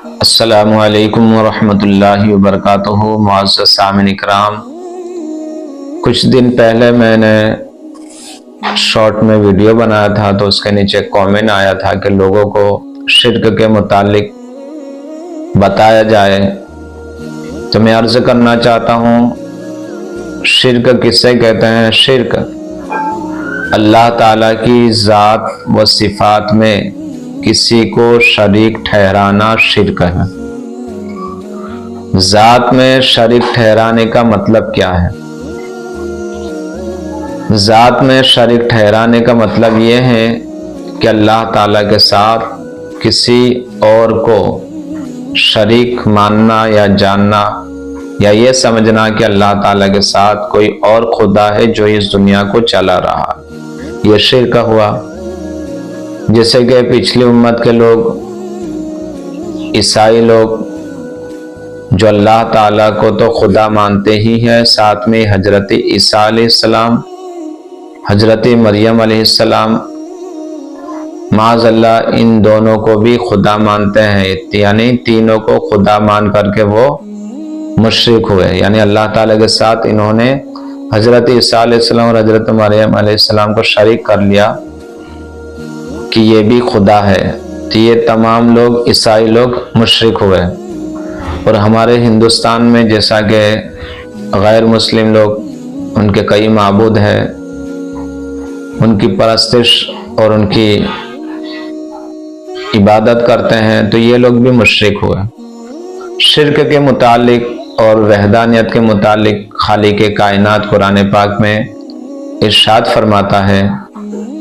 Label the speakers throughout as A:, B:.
A: السلام علیکم ورحمۃ اللہ وبرکاتہ۔ معزز سامعین اکرام، کچھ دن پہلے میں نے شارٹ میں ویڈیو بنایا تھا تو اس کے نیچے کامنٹ آیا تھا کہ لوگوں کو شرک کے متعلق بتایا جائے، تو میں عرض کرنا چاہتا ہوں شرک کسے کہتے ہیں؟ شرک اللہ تعالیٰ کی ذات و صفات میں کسی کو شریک ٹھہرانا شرک ہے۔ ذات میں شریک ٹھہرانے کا مطلب کیا ہے؟ ذات میں شریک ٹھہرانے کا مطلب یہ ہے کہ اللہ تعالیٰ کے ساتھ کسی اور کو شریک ماننا یا جاننا، یا یہ سمجھنا کہ اللہ تعالیٰ کے ساتھ کوئی اور خدا ہے جو اس دنیا کو چلا رہا، یہ شرک ہوا۔ جیسے کہ پچھلی امت کے لوگ، عیسائی لوگ، جو اللہ تعالیٰ کو تو خدا مانتے ہی ہیں، ساتھ میں حضرت عیسیٰ علیہ السلام، حضرت مریم علیہ السلام، معاذ اللہ ان دونوں کو بھی خدا مانتے ہیں، یعنی تینوں کو خدا مان کر کے وہ مشرک ہوئے، یعنی اللہ تعالیٰ کے ساتھ انہوں نے حضرت عیسیٰ علیہ السلام اور حضرت مریم علیہ السلام کو شریک کر لیا کہ یہ بھی خدا ہے، تو یہ تمام لوگ عیسائی لوگ مشرک ہوئے۔ اور ہمارے ہندوستان میں جیسا کہ غیر مسلم لوگ، ان کے کئی معبود ہیں، ان کی پرستش اور ان کی عبادت کرتے ہیں، تو یہ لوگ بھی مشرک ہوئے۔ شرک کے متعلق اور وحدانیت کے متعلق خالق کائنات قرآن پاک میں ارشاد فرماتا ہے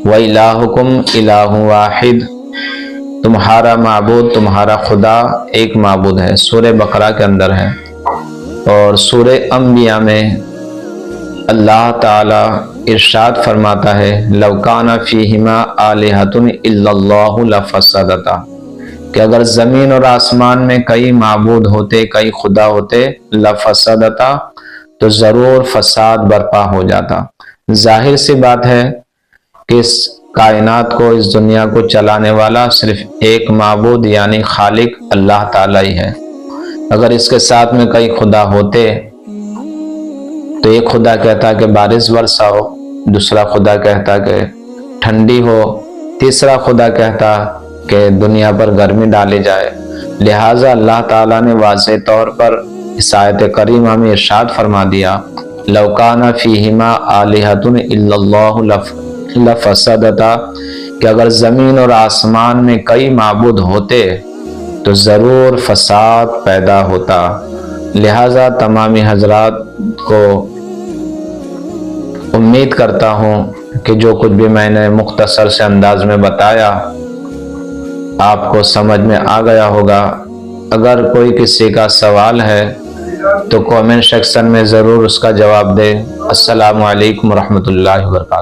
A: وَإِلَٰهُكُمْ إِلَٰهٌ وَاحِدٌ، تمہارا معبود، تمہارا خدا ایک معبود ہے، سورہ بقرہ کے اندر ہے۔ اور سورہ انبیاء میں اللہ تعالی ارشاد فرماتا ہے لَوْ كَانَ فِيهِمَا آلِهَةٌ إِلَّا اللَّهُ لَفَسَدَتَا، کہ اگر زمین اور آسمان میں کئی معبود ہوتے، کئی خدا ہوتے، لَفَسَدَتَا، تو ضرور فساد برپا ہو جاتا۔ ظاہر سی بات ہے کہ اس کائنات کو، اس دنیا کو چلانے والا صرف ایک معبود یعنی خالق اللہ تعالیٰ ہی ہے۔ اگر اس کے ساتھ میں کئی خدا ہوتے تو ایک خدا کہتا کہ بارش برساؤ، دوسرا خدا کہتا کہ ٹھنڈی ہو، تیسرا خدا کہتا کہ دنیا پر گرمی ڈالی جائے۔ لہٰذا اللہ تعالیٰ نے واضح طور پر اس آیت کریمہ میں ارشاد فرما دیا لَوْ كَانَ فِيهِمَا آلِهَةٌ إِلَّا اللَّهُ لَفَسَدَتَا، کہ اگر زمین اور آسمان میں کئی معبود ہوتے تو ضرور فساد پیدا ہوتا۔ لہٰذا تمامی حضرات کو امید کرتا ہوں کہ جو کچھ بھی میں نے مختصر سے انداز میں بتایا آپ کو سمجھ میں آ گیا ہوگا۔ اگر کوئی کسی کا سوال ہے تو کامنٹ سیکشن میں ضرور اس کا جواب دے۔ السلام علیکم ورحمۃ اللہ وبرکاتہ۔